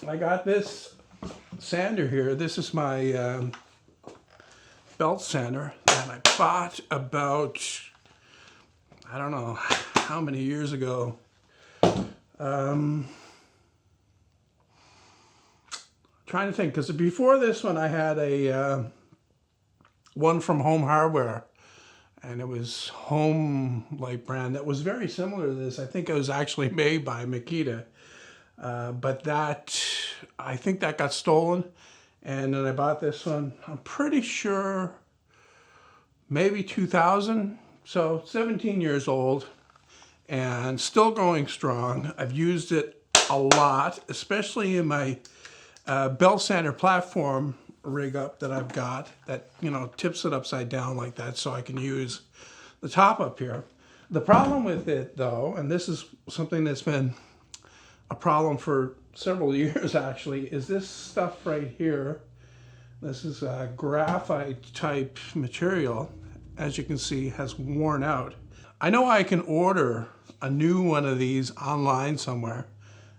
I got this sander here. This is my belt sander that I bought about, I don't know how many years ago. Trying to think, because before this one I had a one from Home Hardware, and it was Home Light brand that was very similar to this. I think it was actually made by Makita, but that, I think that got stolen, and then I bought this one. I'm pretty sure maybe 2000, so 17 years old, and still going strong. I've used it a lot, especially in my belt sander platform rig up that I've got that, you know, tips it upside down like that so I can use the top up here. The problem with it though, and this is something that's been a problem for several years actually, is this stuff right here. This is a graphite type material, as you can see, has worn out. I know I can order a new one of these online somewhere,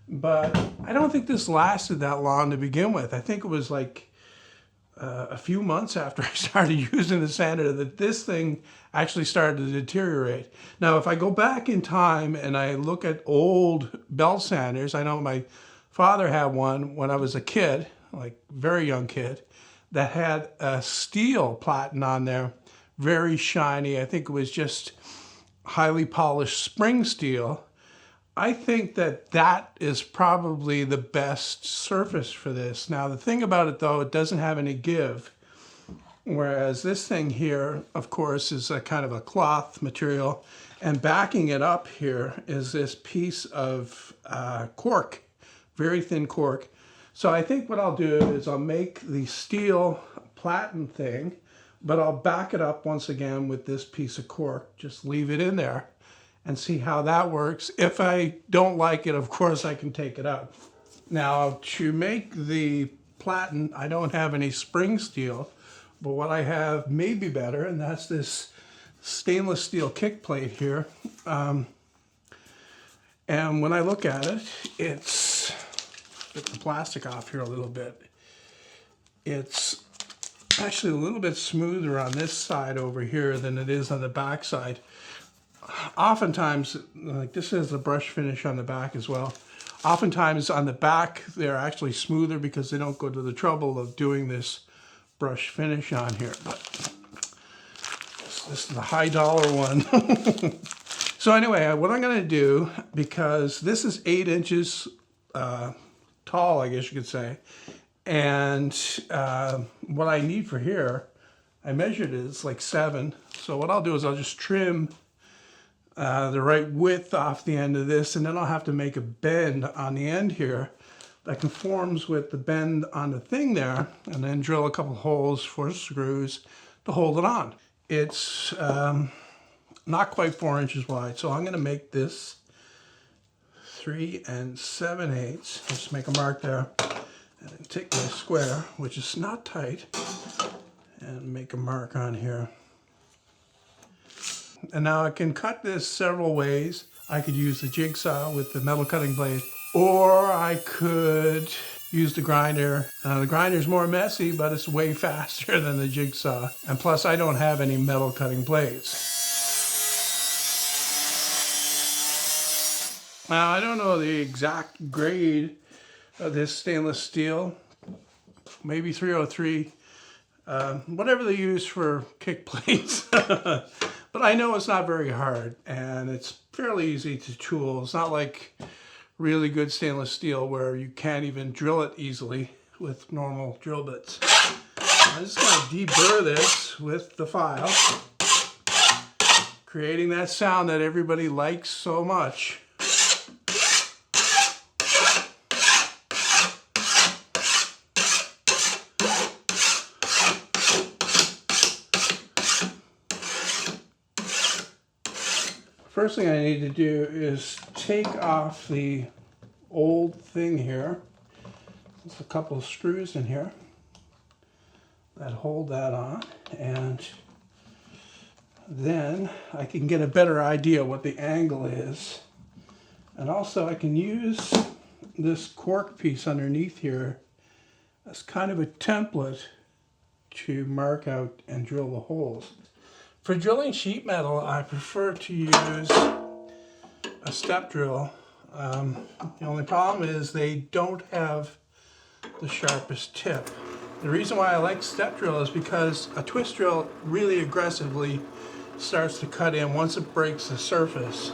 but I don't think this lasted that long to begin with. I think it was like a few months after I started using the sander that this thing actually started to deteriorate. Now, if I go back in time and I look at old belt sanders, I know my father had one when I was a kid, like very young kid, that had a steel platen on there, very shiny. I think it was just highly polished spring steel. I think that that is probably the best surface for this. Now, the thing about it though, it doesn't have any give. Whereas this thing here, of course, is a kind of a cloth material. And backing it up here is this piece of cork, very thin cork. So I think what I'll do is I'll make the steel platen thing, but I'll back it up once again with this piece of cork. Just leave it in there and see how that works. If I don't like it, of course, I can take it out. Now, to make the platen, I don't have any spring steel, but what I have may be better, and that's this stainless steel kick plate here. And when I look at it, it's, get the plastic off here a little bit. It's actually a little bit smoother on this side over here than it is on the back side. Oftentimes, like this has the brush finish on the back as well. Oftentimes on the back, they're actually smoother because they don't go to the trouble of doing this brush finish on here. But this is the high dollar one. So anyway, what I'm gonna do, because this is 8 inches tall, I guess you could say, and what I need for here, I measured it, it's like 7. So what I'll do is I'll just trim the right width off the end of this, and then I'll have to make a bend on the end here that conforms with the bend on the thing there, and then drill a couple holes for screws to hold it on. It's not quite 4 inches wide, so I'm going to make this 3 7/8. Just make a mark there, and take my square, which is not tight, and make a mark on here. And now I can cut this several ways. I could use the jigsaw with the metal cutting blade, or I could use the grinder. The grinder's more messy, but it's way faster than the jigsaw. And plus, I don't have any metal cutting blades. Now, I don't know the exact grade of this stainless steel. Maybe 303. Whatever they use for kick plates. But I know it's not very hard, and it's fairly easy to tool. It's not like really good stainless steel where you can't even drill it easily with normal drill bits. I'm just going to deburr this with the file, creating that sound that everybody likes so much. First thing I need to do is take off the old thing here. There's a couple of screws in here that hold that on, and then I can get a better idea what the angle is. And also I can use this cork piece underneath here as kind of a template to mark out and drill the holes. For drilling sheet metal, I prefer to use a step drill. The only problem is they don't have the sharpest tip. The reason why I like step drill is because a twist drill really aggressively starts to cut in once it breaks the surface.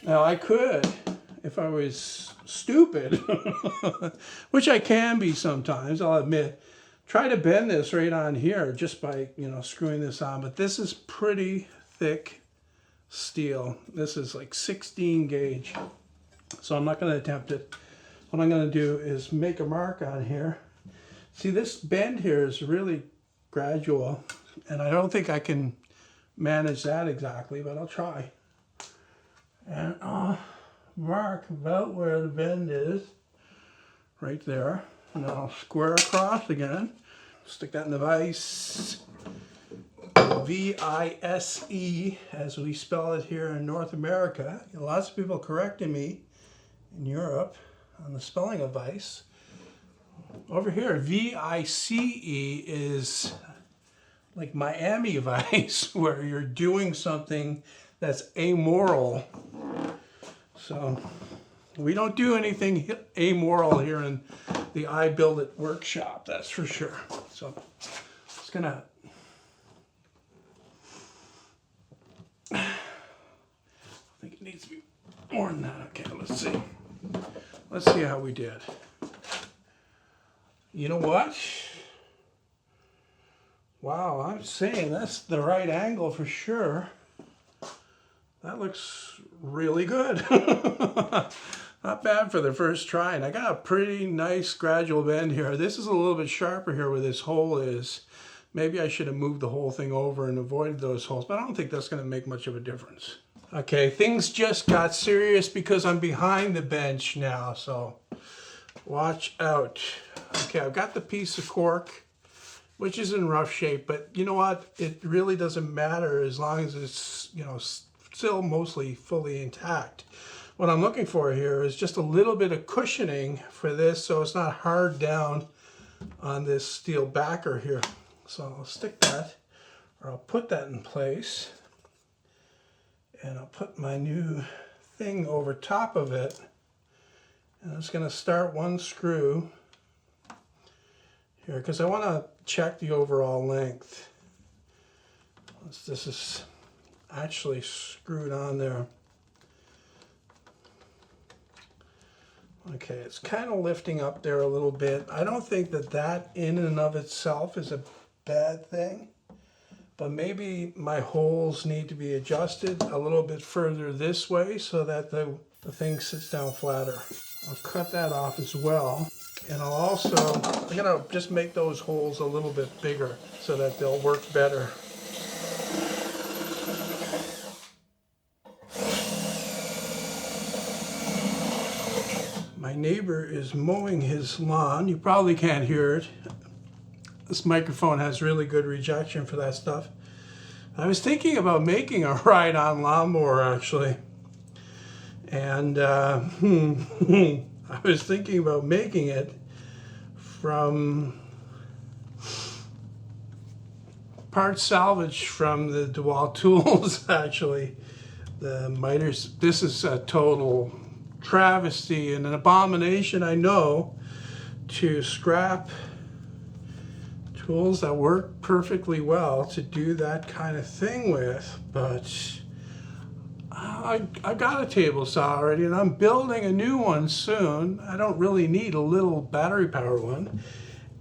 Now I could, if I was stupid, which I can be sometimes, I'll admit, try to bend this right on here just by, screwing this on. But this is pretty thick steel. This is like 16 gauge. So I'm not going to attempt it. What I'm going to do is make a mark on here. See, this bend here is really gradual, and I don't think I can manage that exactly, but I'll try. And I'll mark about where the bend is, right there. And then I'll square across again. Stick that in the vise. V-I-S-E, as we spell it here in North America. Lots of people correcting me in Europe on the spelling of vice. Over here, V-I-C-E is like Miami Vice, where you're doing something that's amoral. So we don't do anything amoral here in the I Build It workshop, that's for sure. So it's gonna, I think it needs to be more than that. Okay, let's see. Let's see how we did. You know what? Wow, I'm saying that's the right angle for sure. That looks really good. Not bad for the first try. And I got a pretty nice gradual bend here. This is a little bit sharper here where this hole is. Maybe I should have moved the whole thing over and avoided those holes, but I don't think that's going to make much of a difference. Okay, things just got serious because I'm behind the bench now, so watch out. Okay, I've got the piece of cork, which is in rough shape, but you know what? It really doesn't matter as long as it's, still mostly fully intact. What I'm looking for here is just a little bit of cushioning for this so it's not hard down on this steel backer here. So I'll stick that, or I'll put that in place, and I'll put my new thing over top of it, and I'm just going to start one screw here because I want to check the overall length. This is actually screwed on there. Okay, it's kind of lifting up there a little bit. I don't think that in and of itself is a bad thing, but maybe my holes need to be adjusted a little bit further this way so that the thing sits down flatter. I'll cut that off as well, and I'm gonna just make those holes a little bit bigger so that they'll work better. My neighbor is mowing his lawn. You probably can't hear it. This microphone has really good rejection for that stuff. I was thinking about making a ride-on lawnmower, actually. And I was thinking about making it from parts salvaged from the DeWalt tools, actually. The miters. This is a total travesty and an abomination, I know, to scrap tools that work perfectly well to do that kind of thing with, but I got a table saw already and I'm building a new one soon. I don't really need a little battery powered one,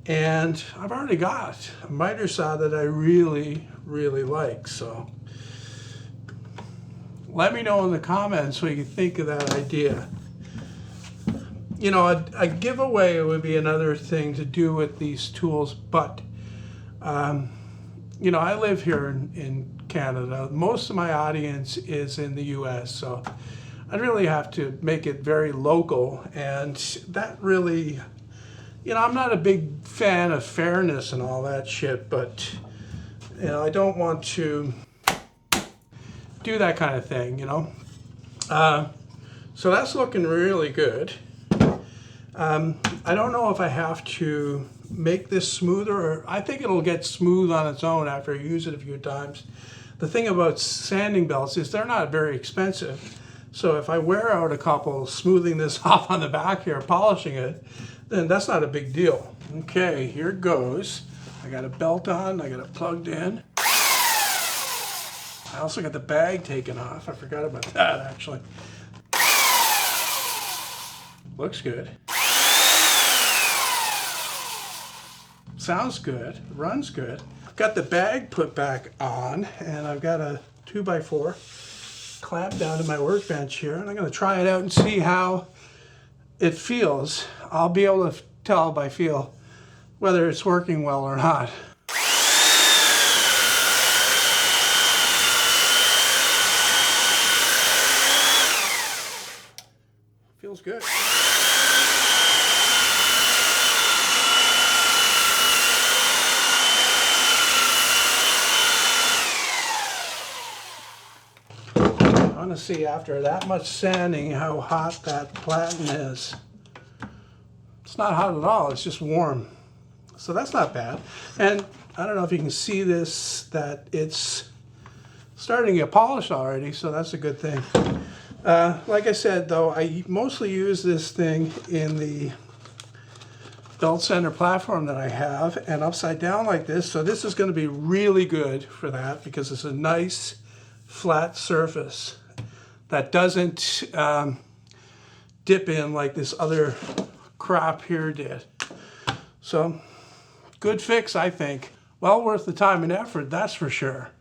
and I've already got a miter saw that I really like. So let me know in the comments what you think of that idea. A giveaway would be another thing to do with these tools, but I live here in Canada. Most of my audience is in the US, so I'd really have to make it very local, and that really, you know, I'm not a big fan of fairness and all that shit, but, you know, I don't want to do that kind of thing, you know. So that's looking really good. I don't know if I have to make this smoother, or I think it'll get smooth on its own after I use it a few times. The thing about sanding belts is they're not very expensive. So if I wear out a couple smoothing this off on the back here, polishing it, then that's not a big deal. Okay, here goes. I got a belt on, I got it plugged in. I also got the bag taken off. I forgot about that actually. Looks good. Sounds good, runs good. Got the bag put back on, and I've got a 2x4 clamped down to my workbench here, and I'm gonna try it out and see how it feels. I'll be able to tell by feel whether it's working well or not. Feels good. I want to see after that much sanding how hot that platen is. It's not hot at all, it's just warm. So that's not bad. And I don't know if you can see this, that it's starting to get polished already, so that's a good thing. Like I said though, I mostly use this thing in the belt center platform that I have, and upside down like this, so this is going to be really good for that because it's a nice flat surface that doesn't dip in like this other crap here did. So good fix, I think. Well worth the time and effort, that's for sure.